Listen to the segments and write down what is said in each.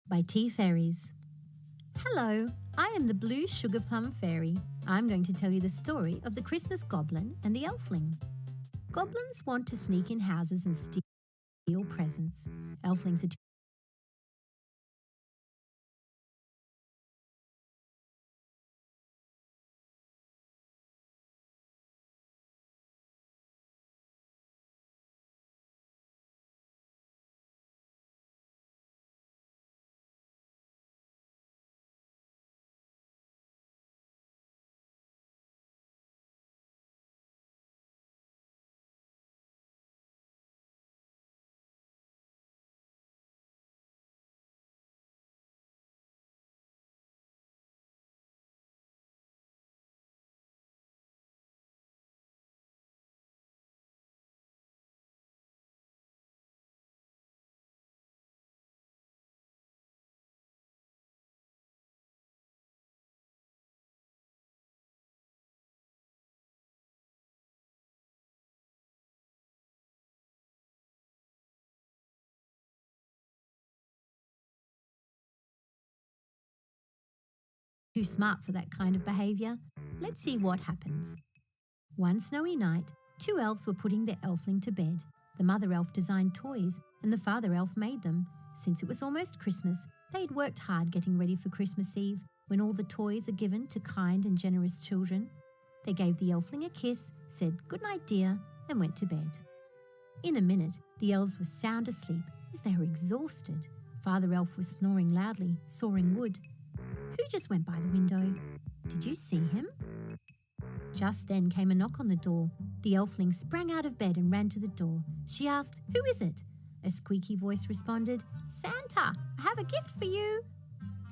by Tea Fairies. Hello, I am the Blue Sugar Plum Fairy. I'm going to tell you the story of the Christmas Goblin and the Elfling. Goblins want to sneak in houses and steal presents. Elflings are too smart for that kind of behaviour. Let's see what happens. One snowy night, two elves were putting their elfling to bed. The mother elf designed toys and the father elf made them. Since it was almost Christmas, they had worked hard getting ready for Christmas Eve, when all the toys are given to kind and generous children. They gave the elfling a kiss, said "Good night, dear," and went to bed. In a minute, the elves were sound asleep as they were exhausted. Father elf was snoring loudly, sawing wood. Who just went by the window? Did you see him? Just then came a knock on the door. The elfling sprang out of bed and ran to the door. She asked, "Who is it?" A squeaky voice responded, "Santa, I have a gift for you."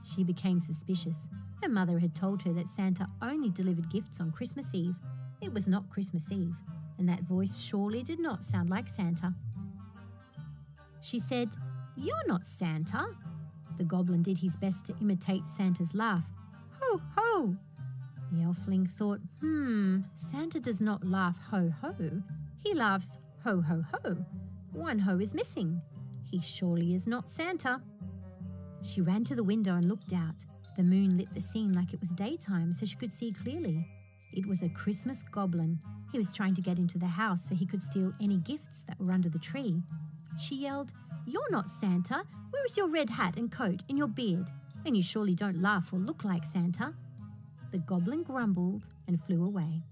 She became suspicious. Her mother had told her that Santa only delivered gifts on Christmas Eve. It was not Christmas Eve, and that voice surely did not sound like Santa. She said, "You're not Santa." The goblin did his best to imitate Santa's laugh. "Ho, ho!" The elfling thought, Santa does not laugh ho, ho. He laughs ho, ho, ho. One ho is missing. He surely is not Santa. She ran to the window and looked out. The moon lit the scene like it was daytime so she could see clearly. It was a Christmas goblin. He was trying to get into the house so he could steal any gifts that were under the tree. She yelled, "You're not Santa. Where is your red hat and coat and your beard? And you surely don't laugh or look like Santa." The goblin grumbled and flew away.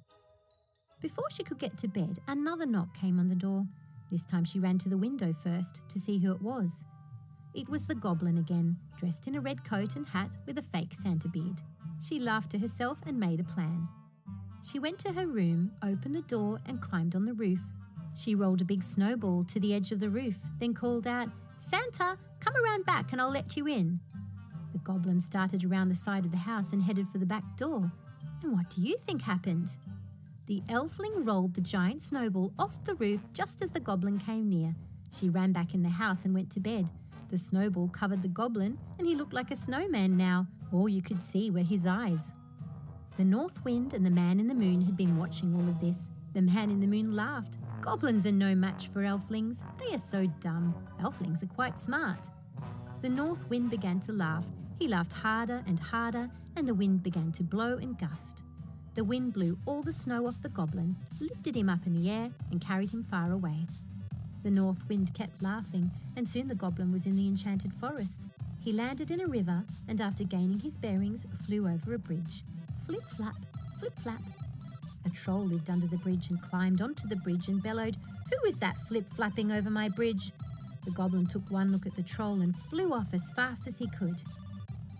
Before she could get to bed, another knock came on the door. This time she ran to the window first to see who it was. It was the goblin again, dressed in a red coat and hat with a fake Santa beard. She laughed to herself and made a plan. She went to her room, opened the door and climbed on the roof. She rolled a big snowball to the edge of the roof, then called out, "Santa, come around back and I'll let you in." The goblin started around the side of the house and headed for the back door. And what do you think happened? The elfling rolled the giant snowball off the roof just as the goblin came near. She ran back in the house and went to bed. The snowball covered the goblin and he looked like a snowman now. All you could see were his eyes. The north wind and the man in the moon had been watching all of this. The man in the moon laughed. Goblins are no match for elflings. They are so dumb. Elflings are quite smart. The north wind began to laugh. He laughed harder and harder, and the wind began to blow and gust. The wind blew all the snow off the goblin, lifted him up in the air, and carried him far away. The north wind kept laughing, and soon the goblin was in the enchanted forest. He landed in a river, and after gaining his bearings, flew over a bridge. Flip-flap, flip-flap. A troll lived under the bridge and climbed onto the bridge and bellowed, "Who is that flip-flapping over my bridge?" The goblin took one look at the troll and flew off as fast as he could.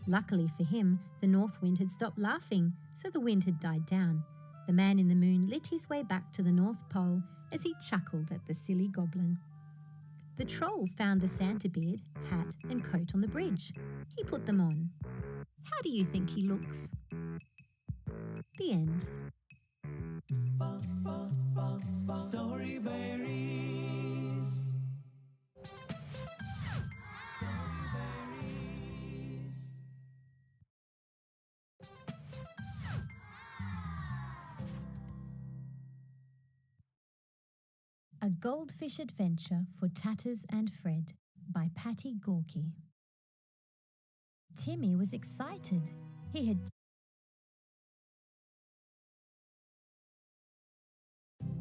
Luckily for him, the north wind had stopped laughing, so the wind had died down. The man in the moon lit his way back to the North Pole as he chuckled at the silly goblin. The troll found the Santa beard, hat and coat on the bridge. He put them on. How do you think he looks? The end. Storyberries. A Goldfish Adventure for Tatters and Fred by Patty Gorky. Timmy was excited. He had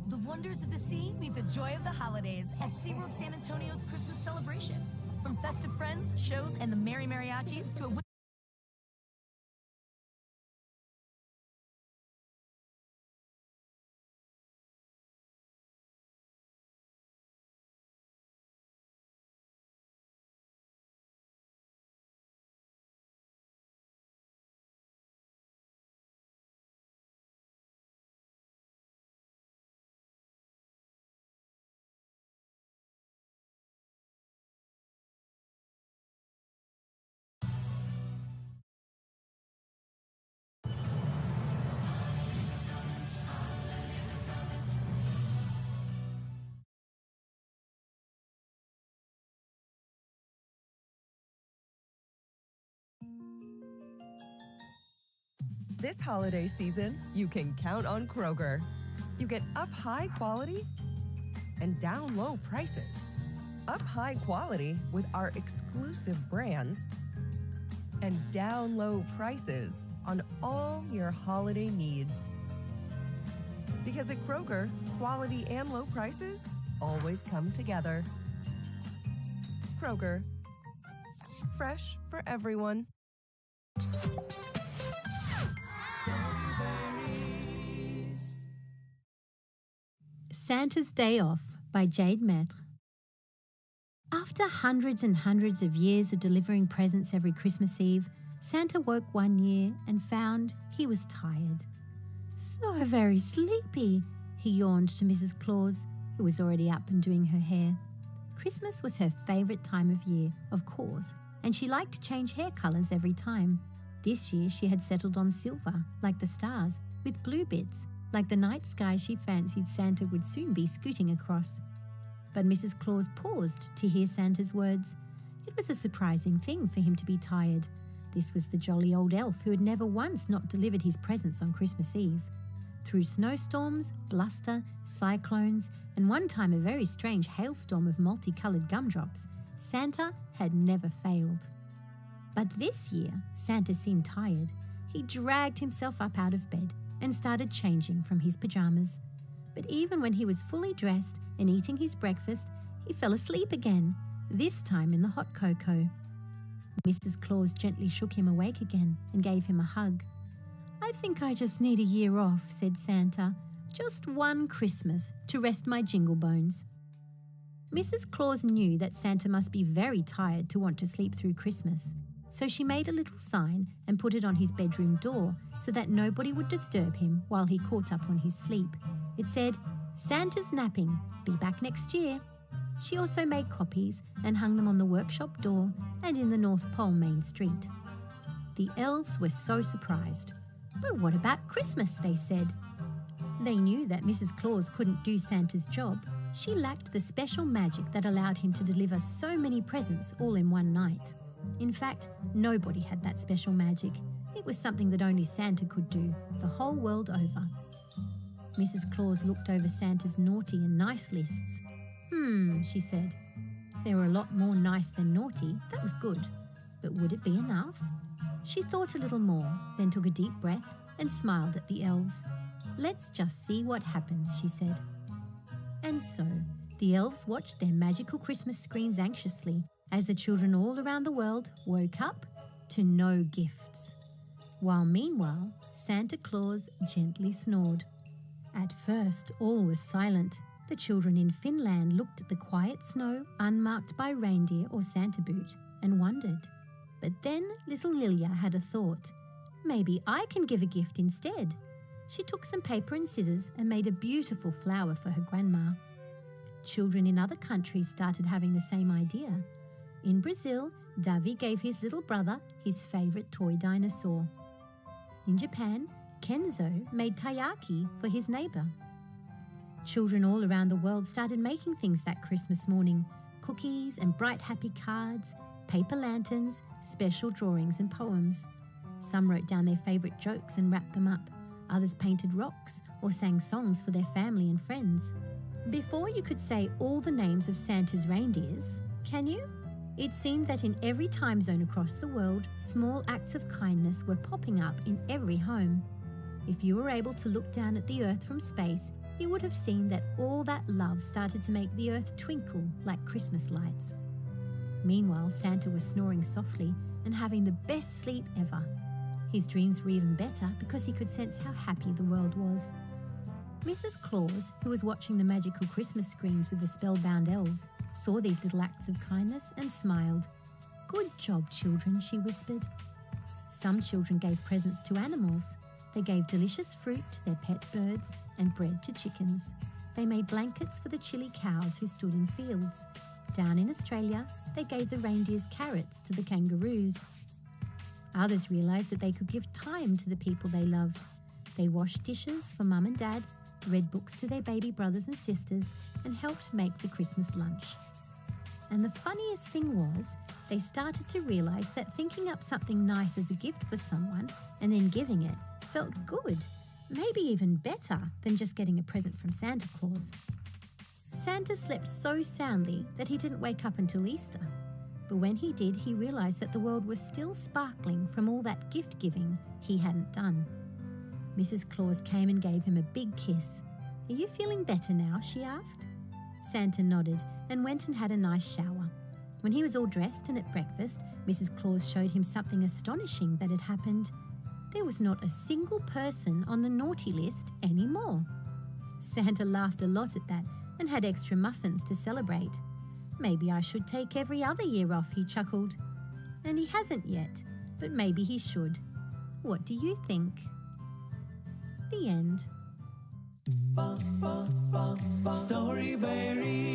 The wonders of the sea meet the joy of the holidays at SeaWorld San Antonio's Christmas celebration. From festive friends, shows, and the merry mariachis to a This holiday season, you can count on Kroger. You get up high quality and down low prices. Up high quality with our exclusive brands and down low prices on all your holiday needs. Because at Kroger, quality and low prices always come together. Kroger, fresh for everyone. Santa's Day Off by Jade Maître. After hundreds and hundreds of years of delivering presents every Christmas Eve, Santa woke one year and found he was tired. So very sleepy, he yawned to Mrs. Claus, who was already up and doing her hair. Christmas was her favourite time of year, of course, and she liked to change hair colours every time. This year she had settled on silver, like the stars, with blue bits, like the night sky she fancied Santa would soon be scooting across. But Mrs. Claus paused to hear Santa's words. It was a surprising thing for him to be tired. This was the jolly old elf who had never once not delivered his presents on Christmas Eve. Through snowstorms, bluster, cyclones, and one time a very strange hailstorm of multicoloured gumdrops, Santa had never failed. But this year, Santa seemed tired. He dragged himself up out of bed and started changing from his pyjamas. But even when he was fully dressed and eating his breakfast, he fell asleep again, this time in the hot cocoa. Mrs. Claus gently shook him awake again and gave him a hug. "I think I just need a year off," said Santa. "Just one Christmas to rest my jingle bones." Mrs. Claus knew that Santa must be very tired to want to sleep through Christmas, so she made a little sign and put it on his bedroom door so that nobody would disturb him while he caught up on his sleep. It said, "Santa's napping. Be back next year." She also made copies and hung them on the workshop door and in the North Pole Main Street. The elves were so surprised. "But what about Christmas?" they said. They knew that Mrs. Claus couldn't do Santa's job. She lacked the special magic that allowed him to deliver so many presents all in one night. In fact, nobody had that special magic. It was something that only Santa could do, the whole world over. Mrs. Claus looked over Santa's naughty and nice lists. She said. There were a lot more nice than naughty, that was good. But would it be enough? She thought a little more, then took a deep breath and smiled at the elves. "Let's just see what happens," she said. And so, the elves watched their magical Christmas screens anxiously as the children all around the world woke up to no gifts. While meanwhile, Santa Claus gently snored. At first, all was silent. The children in Finland looked at the quiet snow unmarked by reindeer or Santa boot and wondered. But then little Lilia had a thought. Maybe I can give a gift instead. She took some paper and scissors and made a beautiful flower for her grandma. Children in other countries started having the same idea. In Brazil, Davi gave his little brother his favourite toy dinosaur. In Japan, Kenzo made taiyaki for his neighbour. Children all around the world started making things that Christmas morning. Cookies and bright happy cards, paper lanterns, special drawings and poems. Some wrote down their favourite jokes and wrapped them up. Others painted rocks or sang songs for their family and friends. Before you could say all the names of Santa's reindeers, can you? It seemed that in every time zone across the world, small acts of kindness were popping up in every home. If you were able to look down at the Earth from space, you would have seen that all that love started to make the Earth twinkle like Christmas lights. Meanwhile, Santa was snoring softly and having the best sleep ever. His dreams were even better because he could sense how happy the world was. Mrs. Claus, who was watching the magical Christmas screens with the spellbound elves, saw these little acts of kindness and smiled. "Good job, children," she whispered. Some children gave presents to animals. They gave delicious fruit to their pet birds and bread to chickens. They made blankets for the chilly cows who stood in fields. Down in Australia, they gave the reindeers carrots to the kangaroos. Others realised that they could give time to the people they loved. They washed dishes for Mum and Dad, read books to their baby brothers and sisters, and helped make the Christmas lunch. And the funniest thing was, they started to realise that thinking up something nice as a gift for someone and then giving it felt good, maybe even better than just getting a present from Santa Claus. Santa slept so soundly that he didn't wake up until Easter. But when he did, he realised that the world was still sparkling from all that gift giving he hadn't done. Mrs. Claus came and gave him a big kiss. "Are you feeling better now?" she asked. Santa nodded and went and had a nice shower. When he was all dressed and at breakfast, Mrs. Claus showed him something astonishing that had happened. There was not a single person on the naughty list anymore. Santa laughed a lot at that and had extra muffins to celebrate. "Maybe I should take every other year off," he chuckled. And he hasn't yet, but maybe he should. What do you think? The end. Storyberries.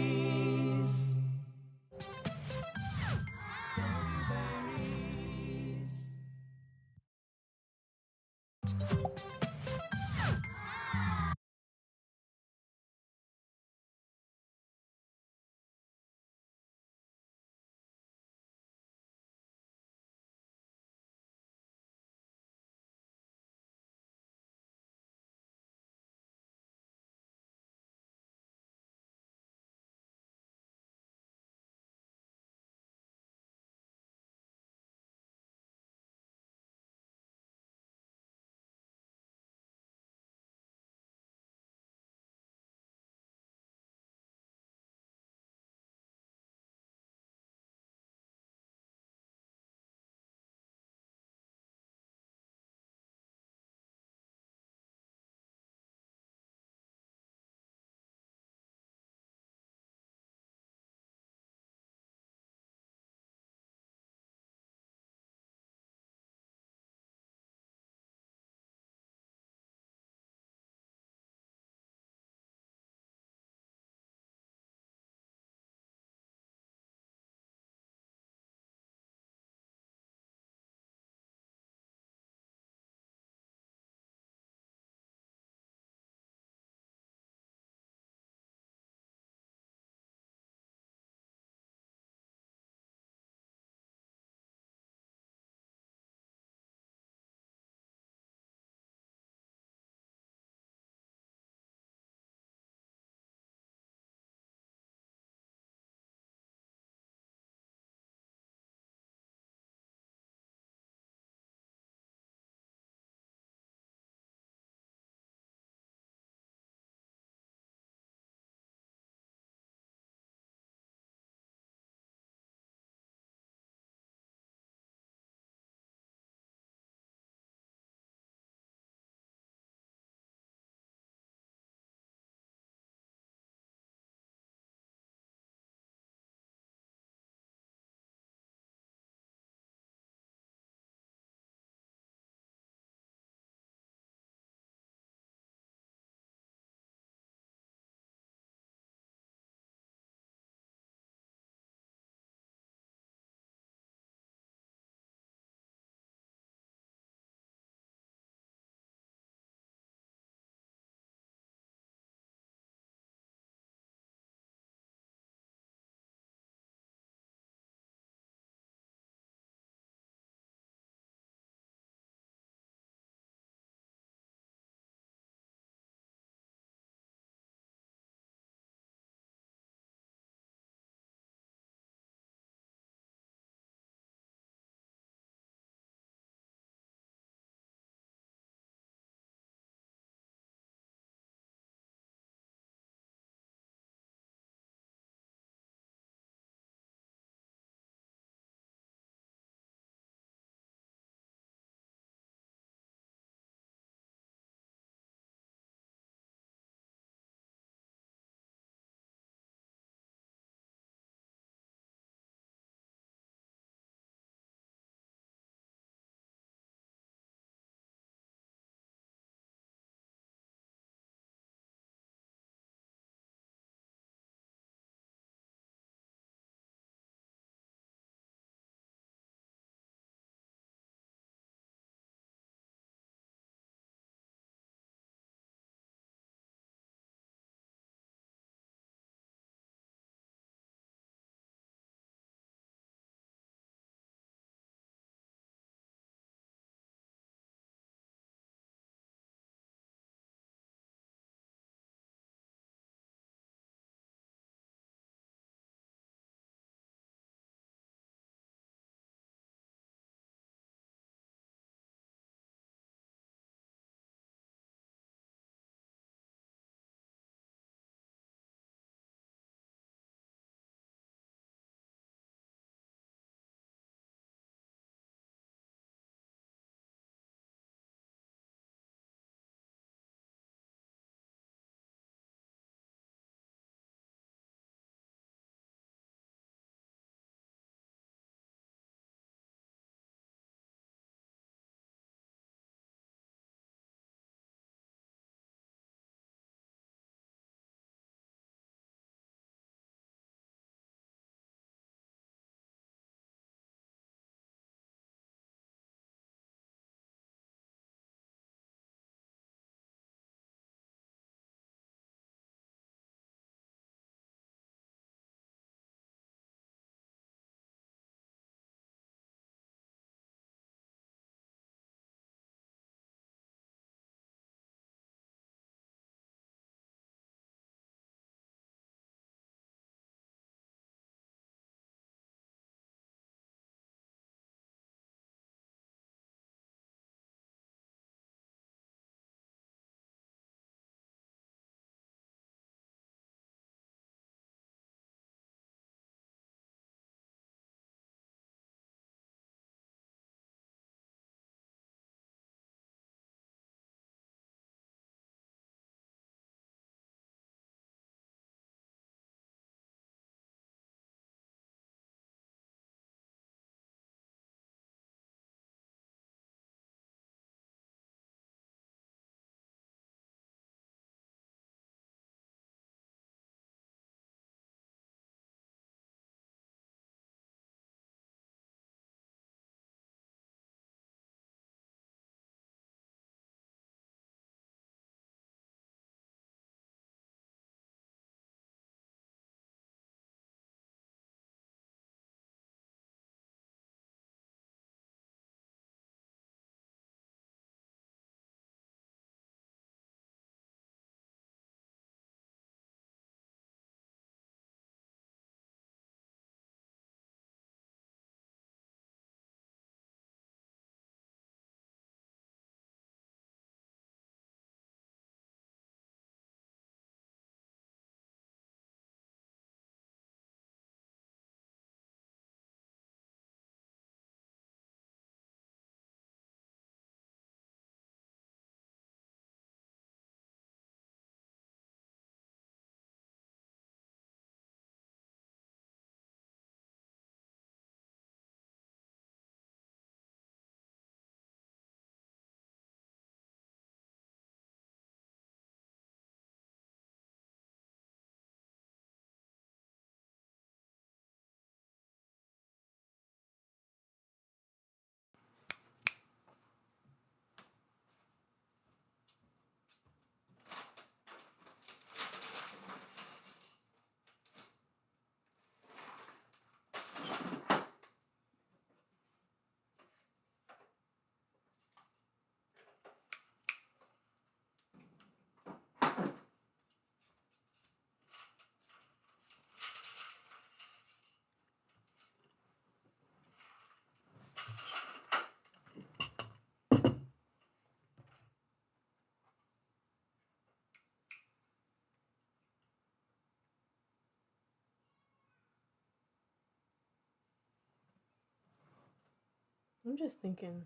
I'm just thinking.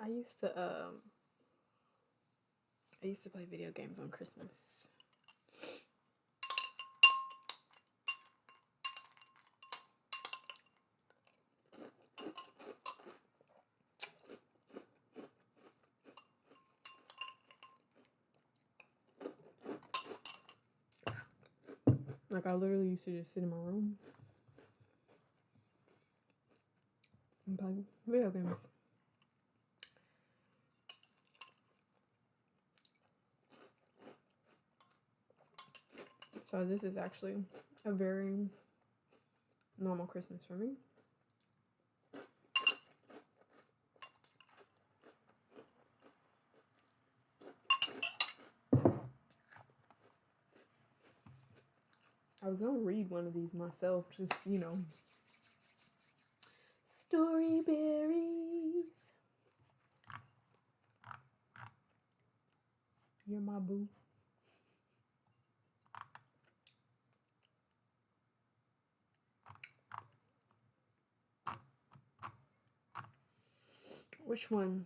I used to play video games on Christmas. Like, I literally used to just sit in my room and play video games. So this is actually a very normal Christmas for me. I was gonna read one of these myself, just, you know. Story berries. You're my boo. Which one?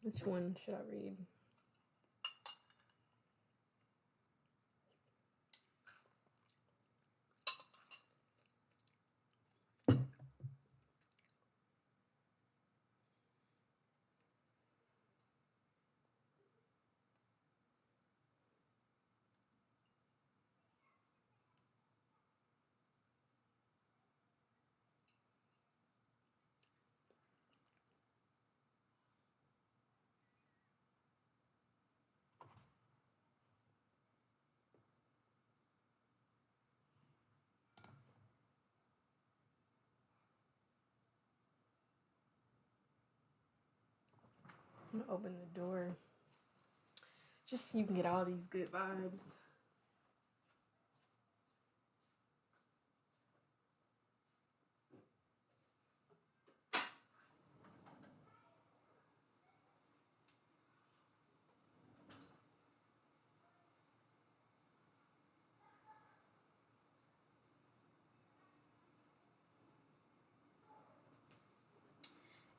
Which one should I read? I'm gonna open the door just so you can get all these good vibes.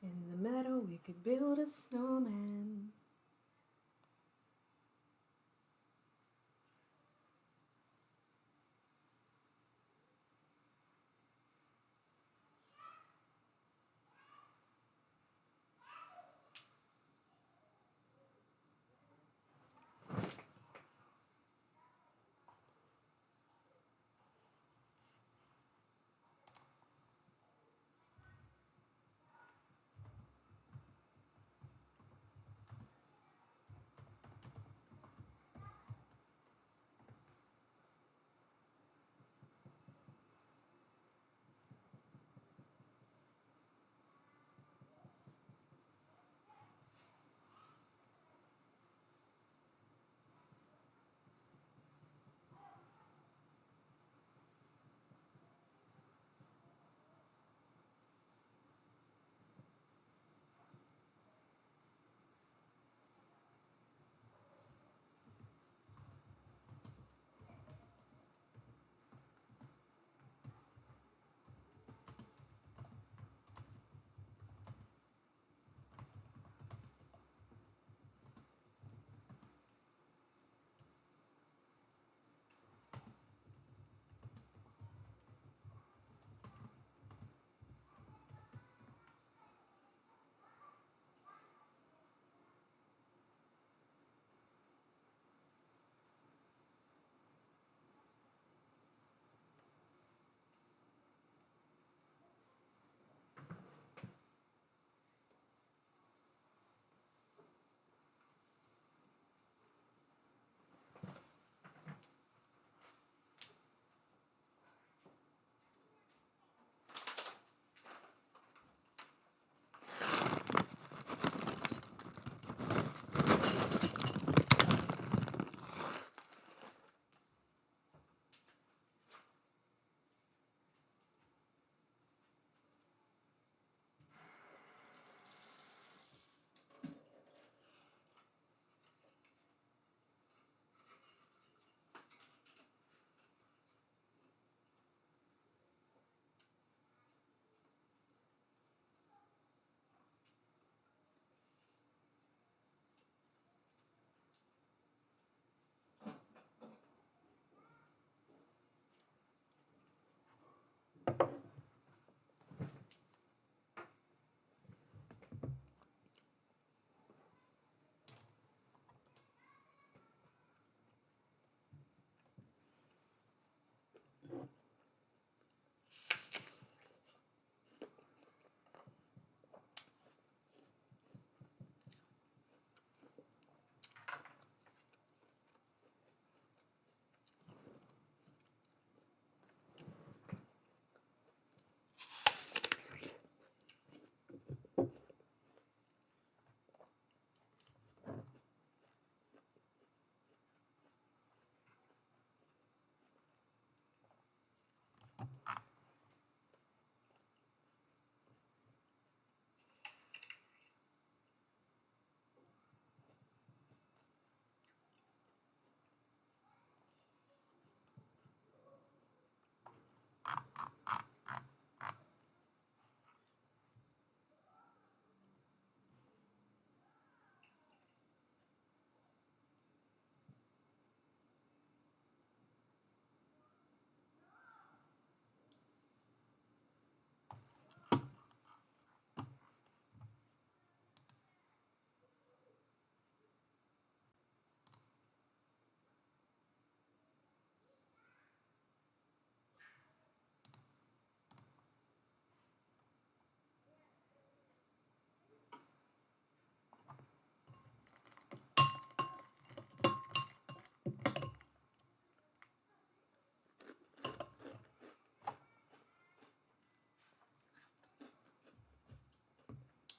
In the meadow, we could build a snowman.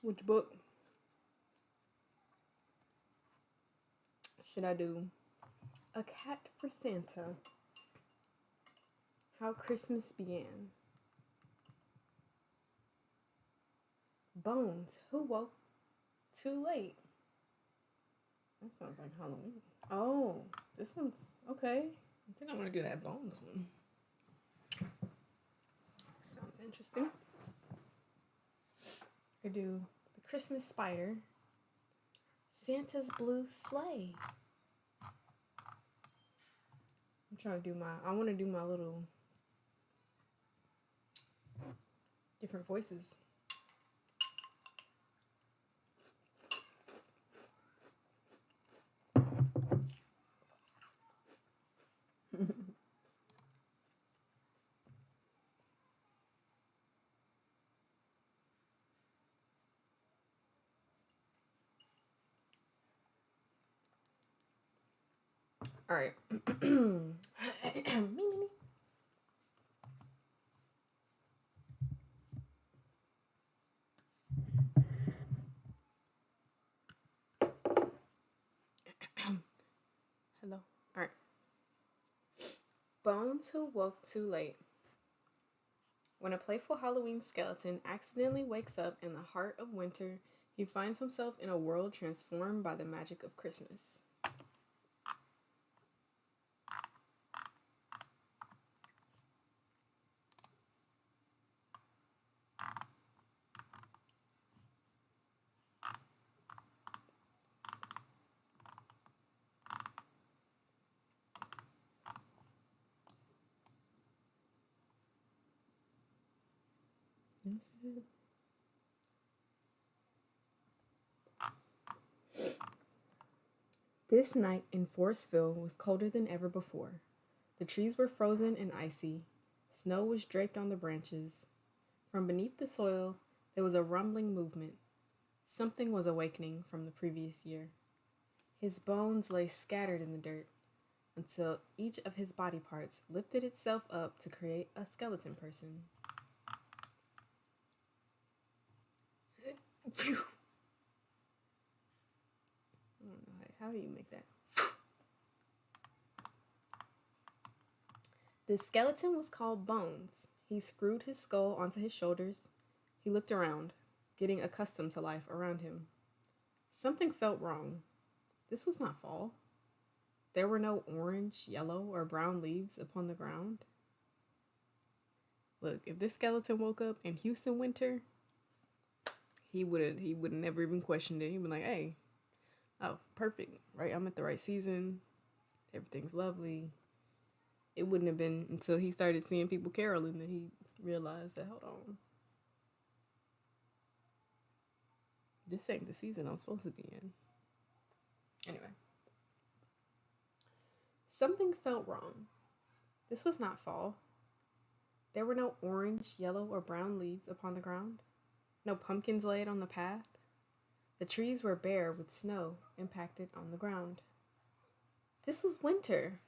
Which book should I do? A Cat for Santa. How Christmas Began. Bones. Who woke too late? That sounds like Halloween. Oh, this one's okay. I think I'm gonna do that Bones one. Sounds interesting. I could do The Christmas Spider. Santa's Blue Sleigh. I'm trying to do I want to do my little different voices. All right. Me. Hello. All right. Bones who woke too late. When a playful Halloween skeleton accidentally wakes up in the heart of winter, he finds himself in a world transformed by the magic of Christmas. That's it. This night in Forestville was colder than ever before. The trees were frozen and icy. Snow was draped on the branches. From beneath the soil, there was a rumbling movement. Something was awakening from the previous year. His bones lay scattered in the dirt until each of his body parts lifted itself up to create a skeleton person. Phew. I don't know how do you make that? The skeleton was called Bones. He screwed his skull onto his shoulders. He looked around, getting accustomed to life around him. Something felt wrong. This was not fall. There were no orange, yellow, or brown leaves upon the ground. Look, if this skeleton woke up in Houston winter, he would have never even questioned it. He'd be like, hey, oh, perfect, right? I'm at the right season. Everything's lovely. It wouldn't have been until he started seeing people caroling that he realized that, hold on, this ain't the season I'm supposed to be in. Anyway. Something felt wrong. This was not fall. There were no orange, yellow, or brown leaves upon the ground. No pumpkins laid on the path. The trees were bare with snow impacted on the ground. This was winter.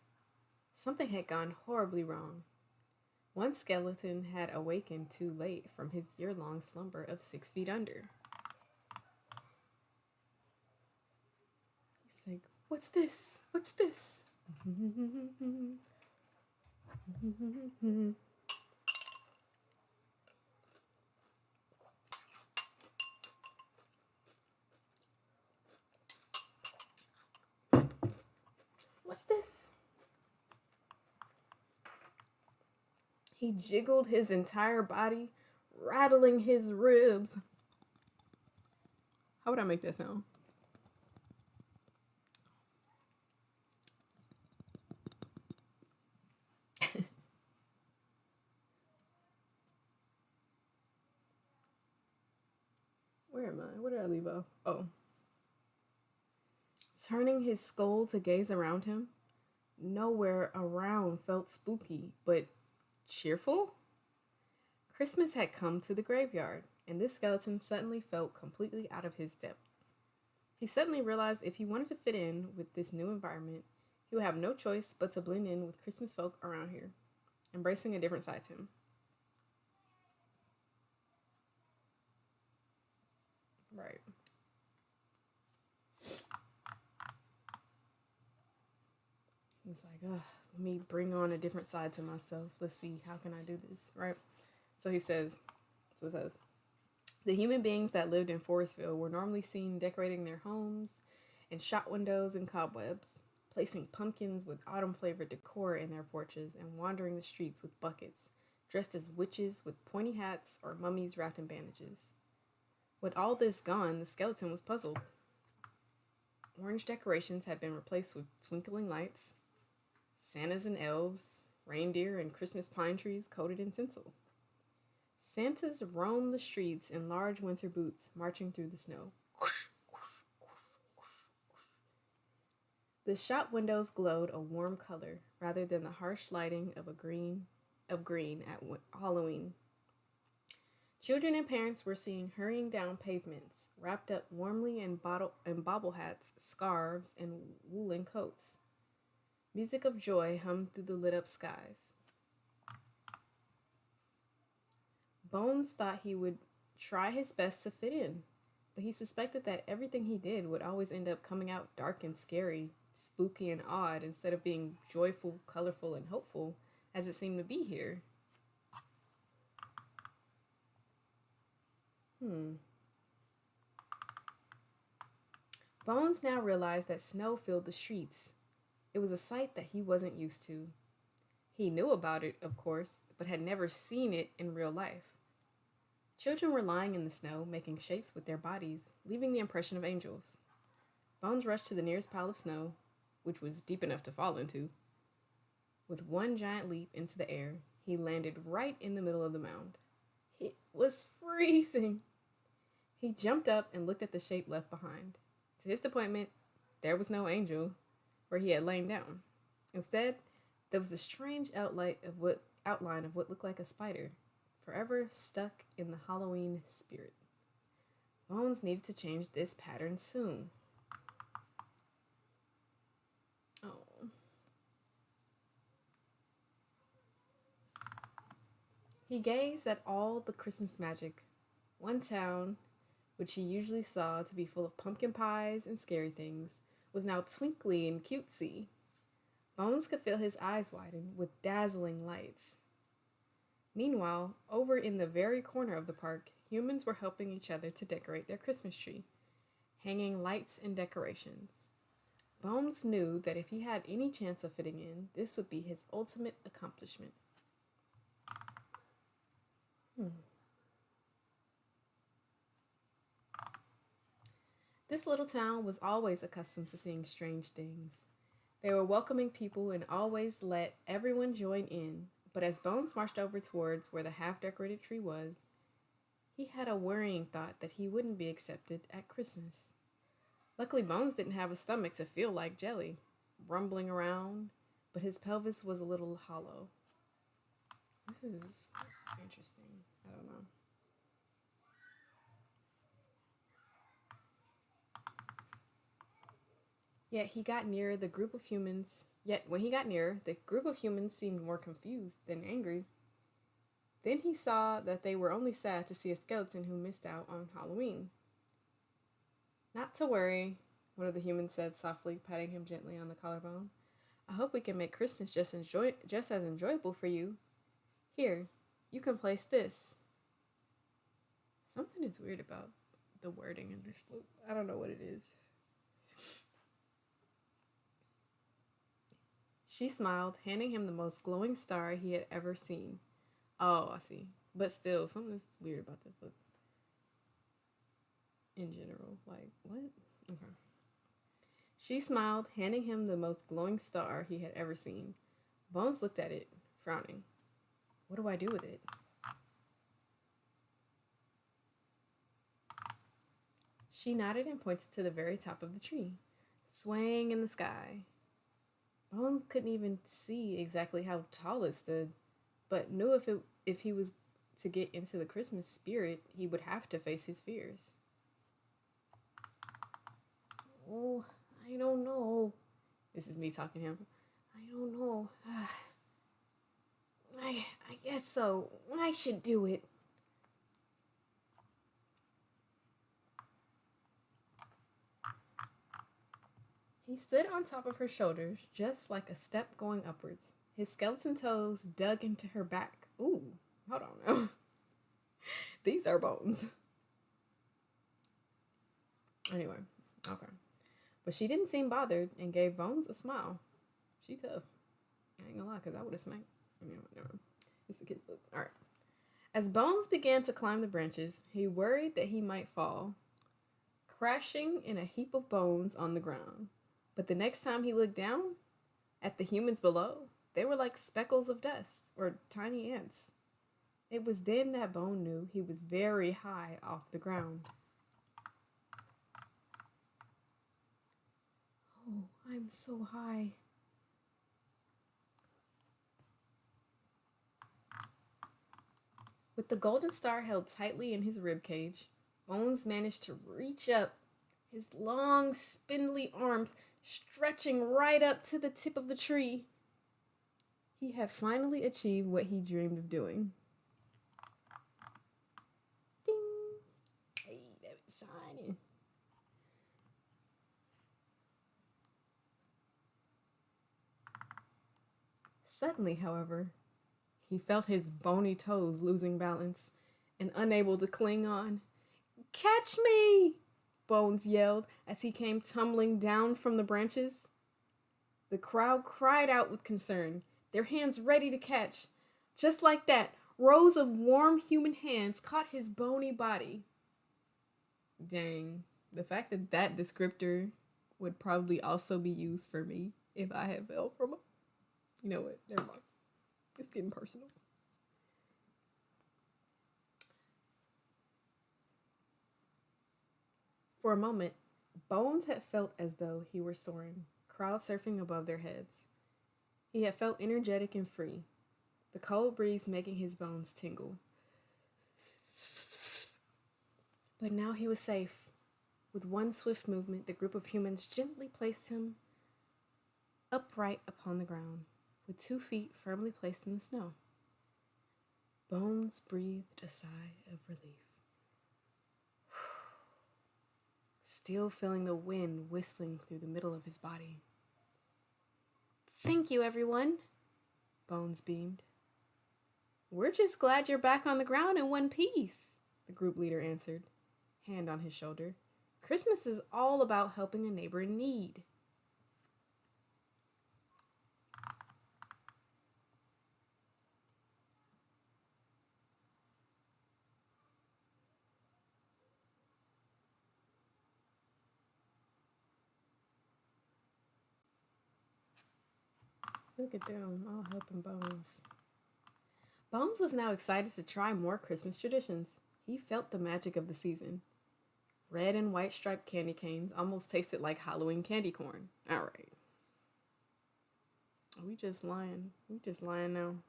Something had gone horribly wrong. One skeleton had awakened too late from his year-long slumber of 6 feet under. He's like, what's this? What's this? He jiggled his entire body, rattling his ribs. How would I make that sound? Where am I? Where did I leave off? Oh. Turning his skull to gaze around him, nowhere around felt spooky, but cheerful? Christmas had come to the graveyard, and this skeleton suddenly felt completely out of his depth. He suddenly realized if he wanted to fit in with this new environment, he would have no choice but to blend in with Christmas folk around here, embracing a different side to him. Right. He's like, ugh, let me bring on a different side to myself. Let's see, how can I do this, right? So it says, the human beings that lived in Forestville were normally seen decorating their homes and shop windows and cobwebs, placing pumpkins with autumn-flavored decor in their porches, and wandering the streets with buckets, dressed as witches with pointy hats or mummies wrapped in bandages. With all this gone, the skeleton was puzzled. Orange decorations had been replaced with twinkling lights, Santas and elves, reindeer, and Christmas pine trees coated in tinsel. Santas roamed the streets in large winter boots, marching through the snow. The shop windows glowed a warm color rather than the harsh lighting of green at Halloween. Children and parents were seen hurrying down pavements, wrapped up warmly in bobble hats, scarves, and woolen coats. Music of joy hummed through the lit-up skies. Bones thought he would try his best to fit in, but he suspected that everything he did would always end up coming out dark and scary, spooky and odd, instead of being joyful, colorful, and hopeful, as it seemed to be here. Bones now realized that snow filled the streets. It was a sight that he wasn't used to. He knew about it, of course, but had never seen it in real life. Children were lying in the snow, making shapes with their bodies, leaving the impression of angels. Bones rushed to the nearest pile of snow, which was deep enough to fall into. With one giant leap into the air, he landed right in the middle of the mound. It was freezing. He jumped up and looked at the shape left behind. To his disappointment, there was no angel where he had lain down. Instead, there was the strange outline of what looked like a spider, forever stuck in the Halloween spirit. Bones needed to change this pattern soon. Oh. He gazed at all the Christmas magic. One town, which he usually saw to be full of pumpkin pies and scary things, was now twinkly and cutesy. Bones could feel his eyes widen with dazzling lights. Meanwhile, over in the very corner of the park, humans were helping each other to decorate their Christmas tree, hanging lights and decorations. Bones knew that if he had any chance of fitting in, this would be his ultimate accomplishment. This little town was always accustomed to seeing strange things. They were welcoming people and always let everyone join in, but as Bones marched over towards where the half-decorated tree was, he had a worrying thought that he wouldn't be accepted at Christmas. Luckily, Bones didn't have a stomach to feel like jelly, rumbling around, but his pelvis was a little hollow. This is interesting. I don't know. Yet when he got near, the group of humans seemed more confused than angry. Then he saw that they were only sad to see a skeleton who missed out on Halloween. Not to worry, one of the humans said softly, patting him gently on the collarbone. I hope we can make Christmas just as enjoyable for you. Here, you can place this. Something is weird about the wording in this book. I don't know what it is. She smiled, handing him the most glowing star he had ever seen. Oh, I see. But still, something's weird about this book in general. Like, what? Okay. She smiled, handing him the most glowing star he had ever seen. Bones looked at it, frowning. What do I do with it? She nodded and pointed to the very top of the tree, swaying in the sky. Bones couldn't even see exactly how tall it stood, but knew if he was to get into the Christmas spirit, he would have to face his fears. Oh, I don't know. This is me talking to him. I don't know. I guess so. I should do it. He stood on top of her shoulders, just like a step going upwards. His skeleton toes dug into her back. Ooh, hold on now. These are bones. Anyway, okay. But she didn't seem bothered and gave Bones a smile. She tough. I ain't gonna lie, because I would have smacked. Never. It's a kid's book. All right. As Bones began to climb the branches, he worried that he might fall, crashing in a heap of bones on the ground. But the next time he looked down at the humans below, they were like speckles of dust or tiny ants. It was then that Bone knew he was very high off the ground. Oh, I'm so high. With the golden star held tightly in his ribcage, Bones managed to reach up, his long, spindly arms stretching right up to the tip of the tree. He had finally achieved what he dreamed of doing. Ding! Hey, that was shining. Suddenly, however, he felt his bony toes losing balance and unable to cling on. "Catch me!" Bones yelled as he came tumbling down from the branches. The crowd cried out with concern, their hands ready to catch. Just like that, rows of warm human hands caught his bony body. Dang, the fact that that descriptor would probably also be used for me if I had fell from a... You know what? Never mind. It's getting personal. For a moment, Bones had felt as though he were soaring, crowd surfing above their heads. He had felt energetic and free, the cold breeze making his bones tingle. But now he was safe. With one swift movement, the group of humans gently placed him upright upon the ground, with 2 feet firmly placed in the snow. Bones breathed a sigh of relief, still feeling the wind whistling through the middle of his body. "Thank you, everyone," Bones beamed. "We're just glad you're back on the ground in one piece," the group leader answered, hand on his shoulder. "Christmas is all about helping a neighbor in need." Look at them, all helping Bones. Bones was now excited to try more Christmas traditions. He felt the magic of the season. Red and white striped candy canes almost tasted like Halloween candy corn. All right. We just lying. We just lying now.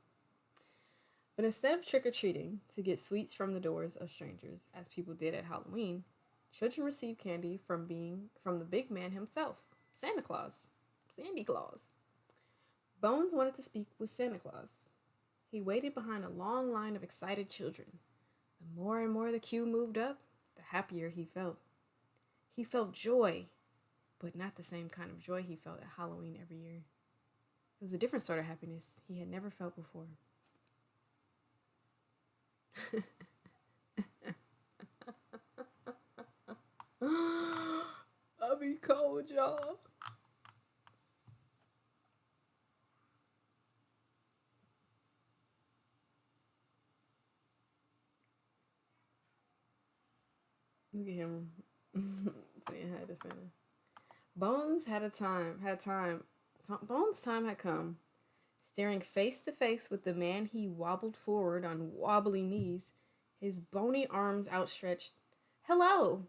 But instead of trick-or-treating to get sweets from the doors of strangers, as people did at Halloween, children received candy from the big man himself, Santa Claus. Sandy Claus. Bones wanted to speak with Santa Claus. He waited behind a long line of excited children. The more and more the queue moved up, the happier he felt. He felt joy, but not the same kind of joy he felt at Halloween every year. It was a different sort of happiness he had never felt before. I be cold, y'all. Look at him saying hi to Santa. Bones had time. Bones' time had come. Staring face to face with the man, he wobbled forward on wobbly knees, his bony arms outstretched. "Hello!"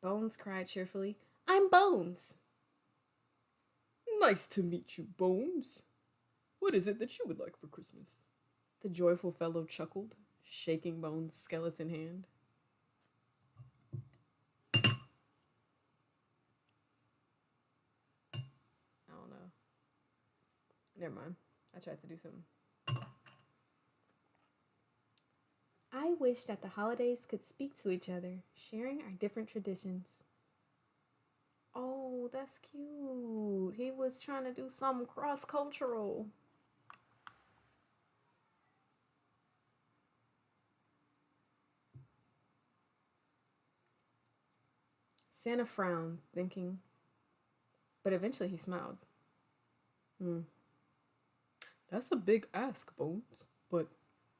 Bones cried cheerfully. "I'm Bones." Nice to meet you, Bones. What is it that you would like for Christmas? The joyful fellow chuckled, shaking Bones' skeleton hand. I don't know. Never mind. I tried to do something. I wish that the holidays could speak to each other, sharing our different traditions. Oh, that's cute. He was trying to do something cross-cultural. Santa frowned, thinking, but eventually he smiled. That's a big ask, Bones, but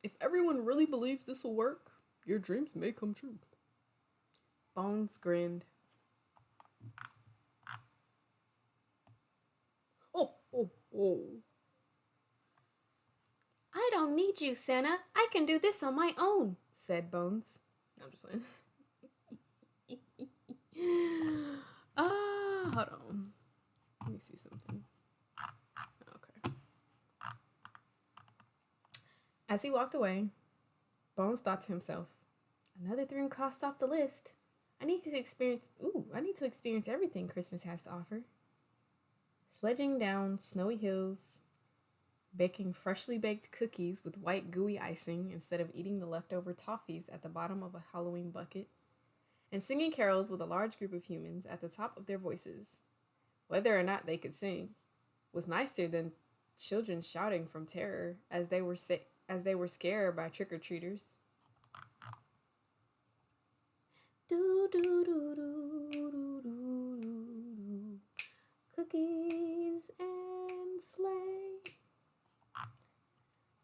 if everyone really believes this will work, your dreams may come true. Bones grinned. Oh. I don't need you, Santa. I can do this on my own, said Bones. No, I'm just playing. Hold on. Let me see something. Okay. As he walked away, Bones thought to himself, another dream crossed off the list. I need to experience everything Christmas has to offer. Sledging down snowy hills, baking freshly baked cookies with white gooey icing instead of eating the leftover toffees at the bottom of a Halloween bucket, and singing carols with a large group of humans at the top of their voices, whether or not they could sing, was nicer than children shouting from terror as they were scared by trick-or-treaters. Do do do do do do do. Cookies and sleigh.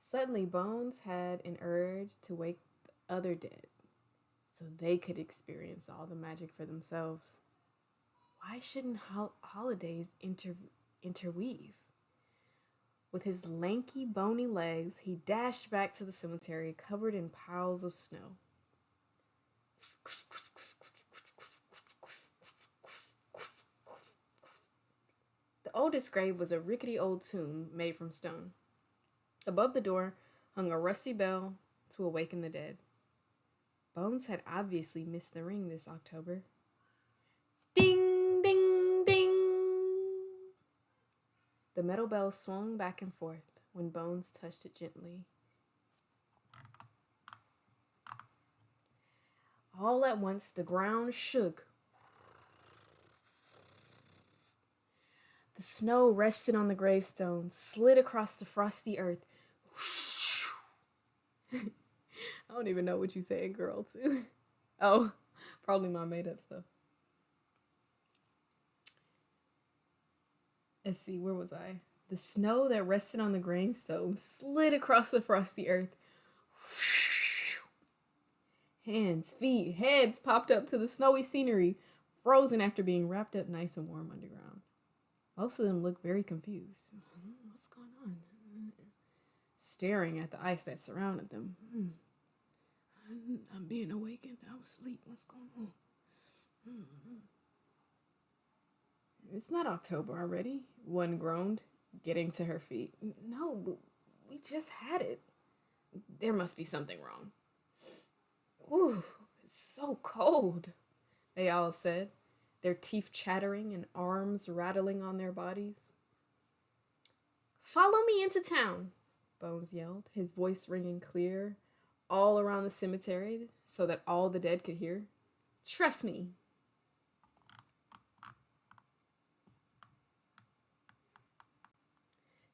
Suddenly, Bones had an urge to wake the other dead so they could experience all the magic for themselves. Why shouldn't holidays interweave? With his lanky, bony legs, he dashed back to the cemetery covered in piles of snow. The oldest grave was a rickety old tomb made from stone. Above the door hung a rusty bell to awaken the dead. Bones had obviously missed the ring this October. Ding, ding, ding! The metal bell swung back and forth when Bones touched it gently. All at once, the ground shook. The snow rested on the gravestone, slid across the frosty earth. I don't even know what you say, girl, too. Oh, probably my made-up stuff. Let's see, where was I? The snow that rested on the gravestone slid across the frosty earth. Hands, feet, heads popped up to the snowy scenery, frozen after being wrapped up nice and warm underground. Most of them looked very confused. What's going on? Staring at the ice that surrounded them. I'm being awakened. I was asleep. What's going on? It's not October already, one groaned, getting to her feet. No, but we just had it. There must be something wrong. Ooh, it's so cold, they all said, their teeth chattering and arms rattling on their bodies. Follow me into town, Bones yelled, his voice ringing clear all around the cemetery so that all the dead could hear. Trust me.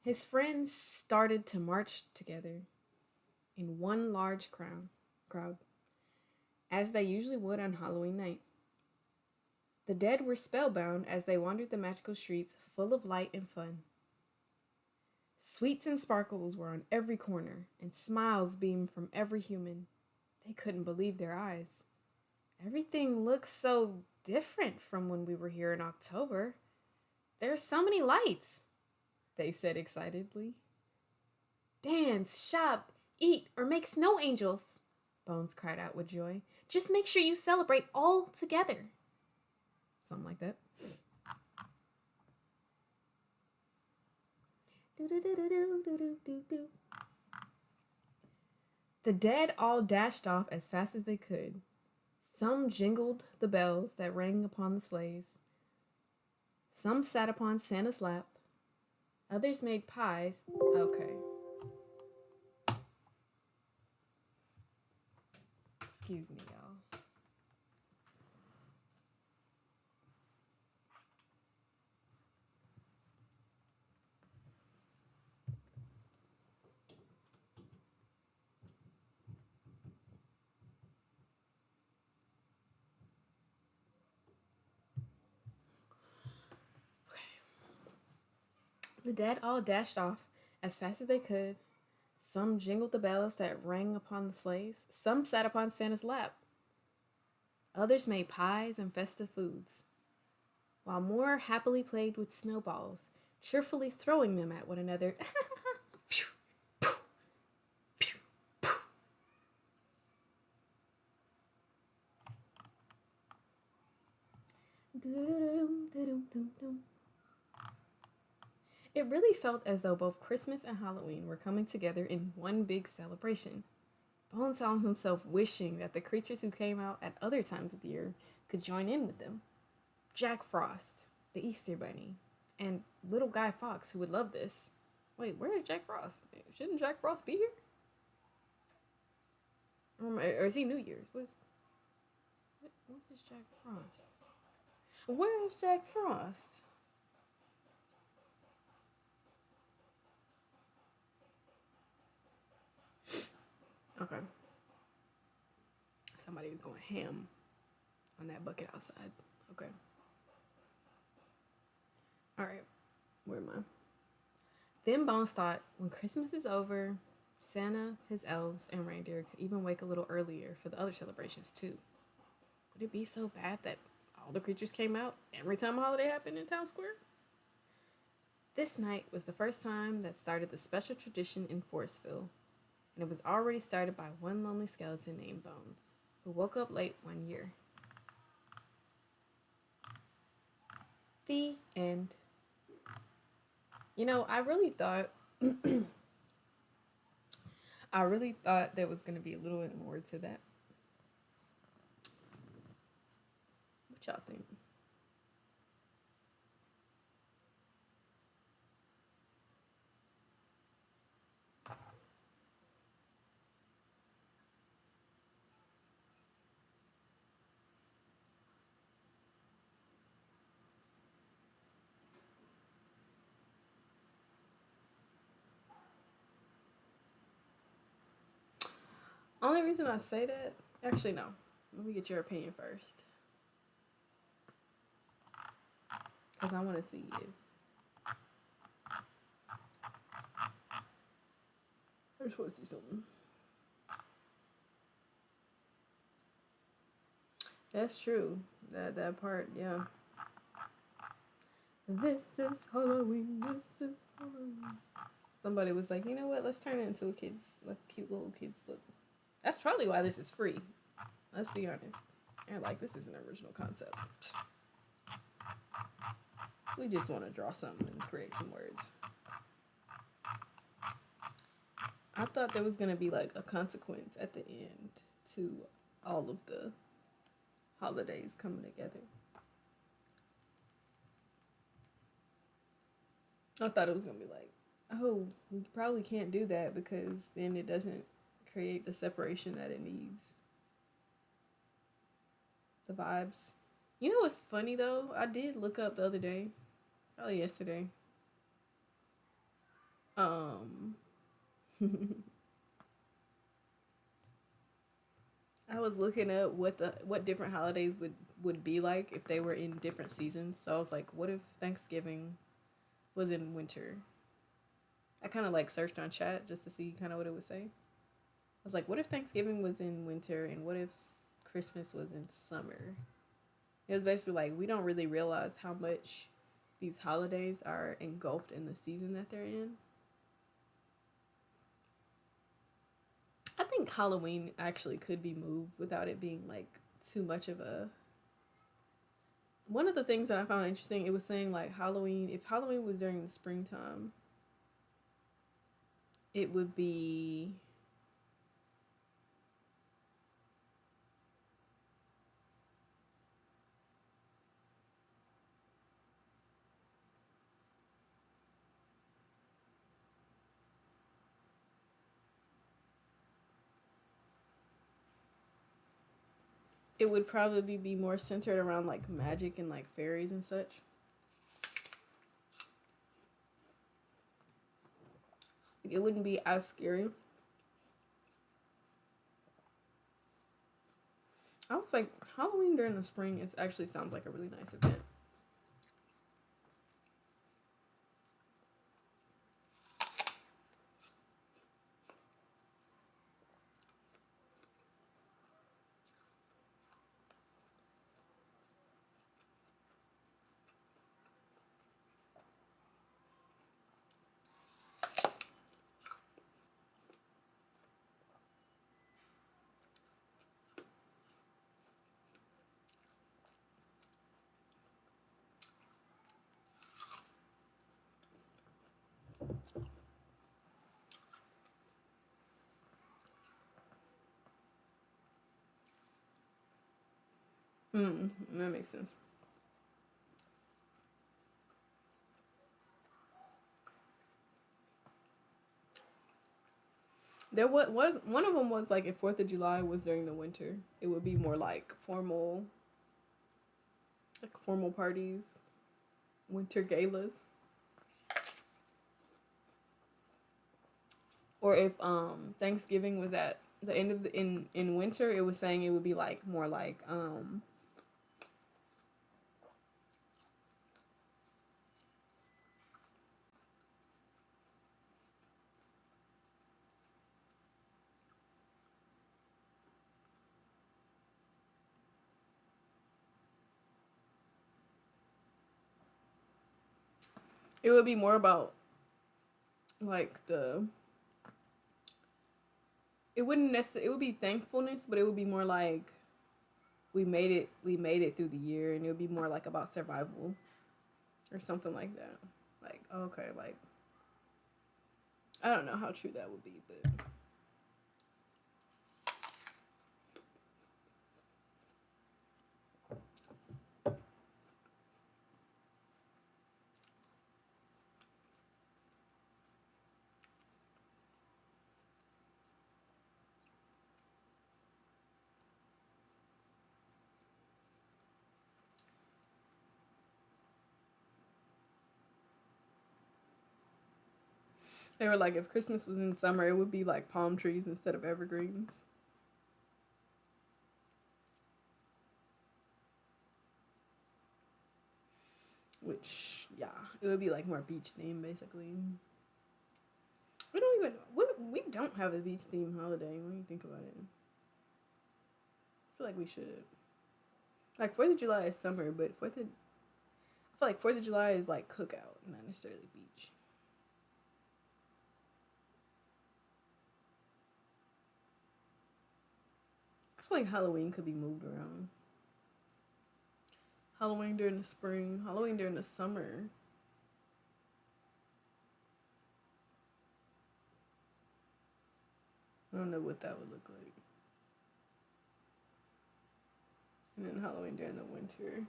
His friends started to march together in one large crowd, as they usually would on Halloween night. The dead were spellbound as they wandered the magical streets full of light and fun. Sweets and sparkles were on every corner, and smiles beamed from every human. They couldn't believe their eyes. Everything looks so different from when we were here in October. There's so many lights, they said excitedly. Dance, shop, eat, or make snow angels, Bones cried out with joy. Just make sure you celebrate all together. Something like that. The dead all dashed off as fast as they could. Some jingled the bells that rang upon the sleighs. Some sat upon Santa's lap. Others made pies. Okay. Excuse me, y'all. The dead all dashed off as fast as they could. Some jingled the bells that rang upon the sleighs. Some sat upon Santa's lap. Others made pies and festive foods, while more happily played with snowballs, cheerfully throwing them at one another. It really felt as though both Christmas and Halloween were coming together in one big celebration. Bones found himself wishing that the creatures who came out at other times of the year could join in with them. Jack Frost, the Easter Bunny, and little Guy Fawkes, who would love this. Wait, where is Jack Frost? Shouldn't Jack Frost be here? Or is he New Year's? What is Jack Frost? Where is Jack Frost? Okay. Somebody was going ham on that bucket outside. Okay. Alright. Where am I? Then Bones thought, when Christmas is over, Santa, his elves, and reindeer could even wake a little earlier for the other celebrations too. Would it be so bad that all the creatures came out every time a holiday happened in Town Square? This night was the first time that started the special tradition in Forestville, and it was already started by one lonely skeleton named Bones, who woke up late one year. The end. You know, I really thought there was going to be a little bit more to that. What y'all think? Only reason I say that, actually no. Let me get your opinion first, because I want to see if I just want to see something. That's true. That part, yeah. This is Halloween. This is Halloween. Somebody was like, you know what? Let's turn it into a cute little kids book. That's probably why this is free. Let's be honest. And like, this is an original concept. We just want to draw something and create some words. I thought there was going to be like a consequence at the end to all of the holidays coming together. I thought it was going to be like, oh, we probably can't do that because then it doesn't create the separation that it needs. The vibes. You know what's funny though? I did look up the other day, probably yesterday. I was looking up what different holidays would be like if they were in different seasons. So I was like, what if Thanksgiving was in winter? I kind of like searched on chat just to see kind of what it would say. I was like, what if Thanksgiving was in winter, and what if Christmas was in summer. It was basically like we don't really realize how much these holidays are engulfed in the season that they're in. I think Halloween actually could be moved without it being like too much of a. One of the things that I found interesting, it was saying like Halloween, if Halloween was during the springtime, it would be it would probably be more centered around like magic and like fairies and such. It wouldn't be as scary. I was like, Halloween during the spring, it actually sounds like a really nice event. That makes sense. There was one of them was like if 4th of July was during the winter, it would be more like formal parties, winter galas. Or if Thanksgiving was at the end of the in winter, it was saying it would be like more like it would be more about like the it wouldn't necessarily it would be thankfulness, but it would be more like we made it through the year, and it would be more like about survival or something like that. Like, okay, like I don't know how true that would be, but they were like if Christmas was in summer, it would be like palm trees instead of evergreens. Which, yeah, it would be like more beach theme basically. We don't have a beach theme holiday when you think about it. I feel like we should. Like 4th of July is summer, but I feel like 4th of July is like cookout, not necessarily beach. I feel like Halloween could be moved around. Halloween during the spring, Halloween during the summer. I don't know what that would look like. And then Halloween during the winter.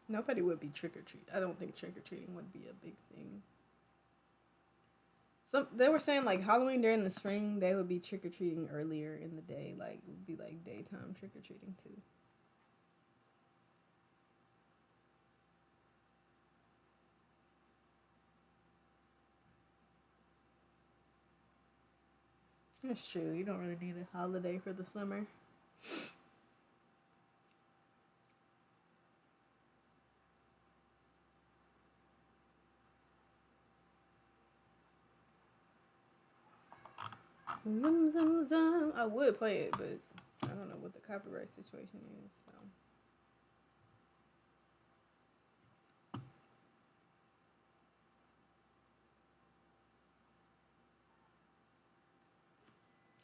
Nobody would be trick or treat. I don't think trick or treating would be a big thing. They were saying like Halloween during the spring, they would be trick or treating earlier in the day, like it would be like daytime trick or treating too. That's true. You don't really need a holiday for the summer. Zum, zum, zum. I would play it, but I don't know what the copyright situation is. So.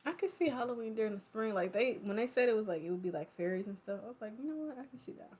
I could see Halloween during the spring. Like when they said it was like it would be like fairies and stuff. I was like, you know what? I can see that.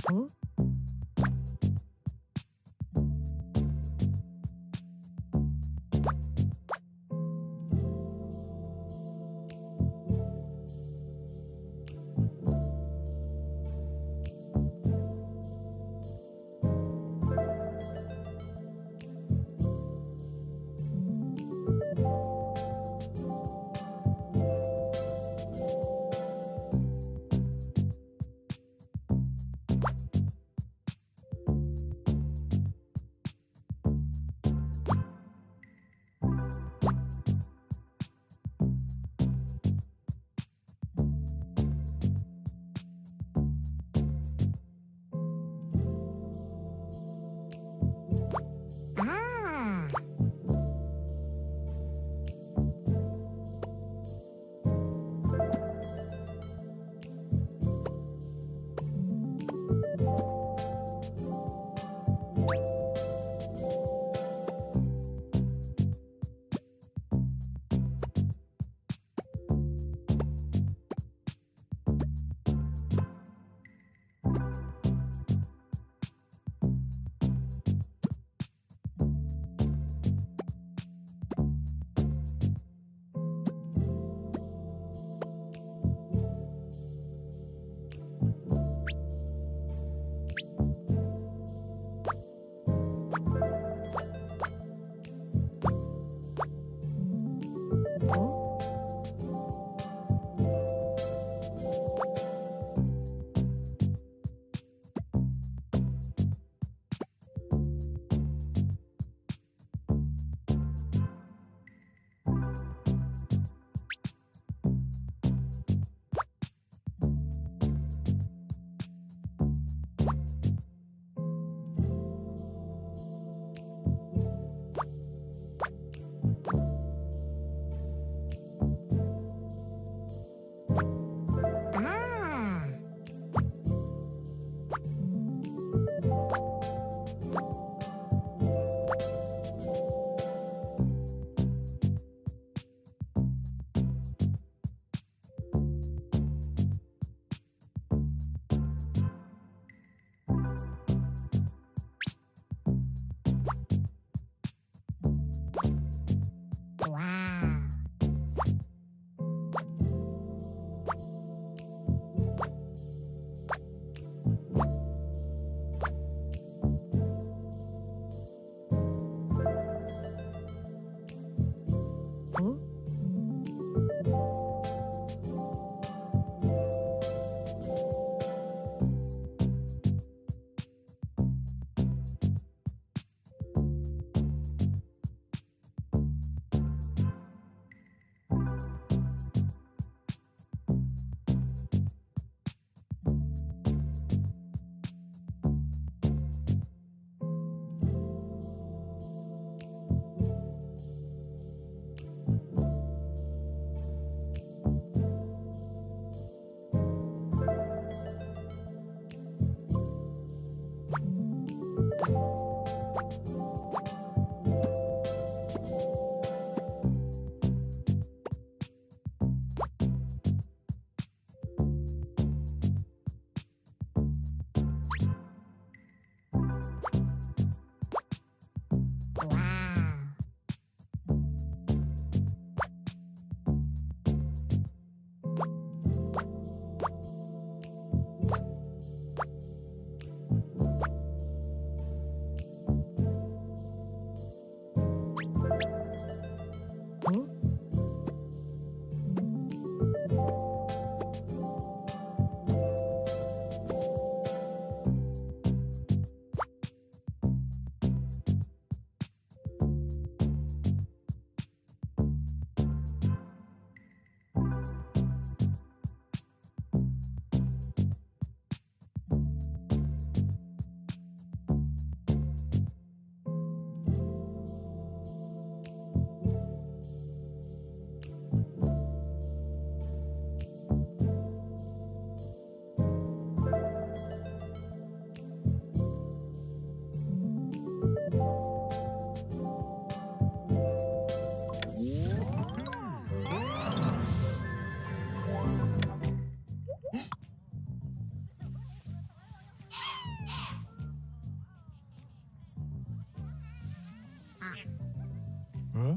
Oh, Huh?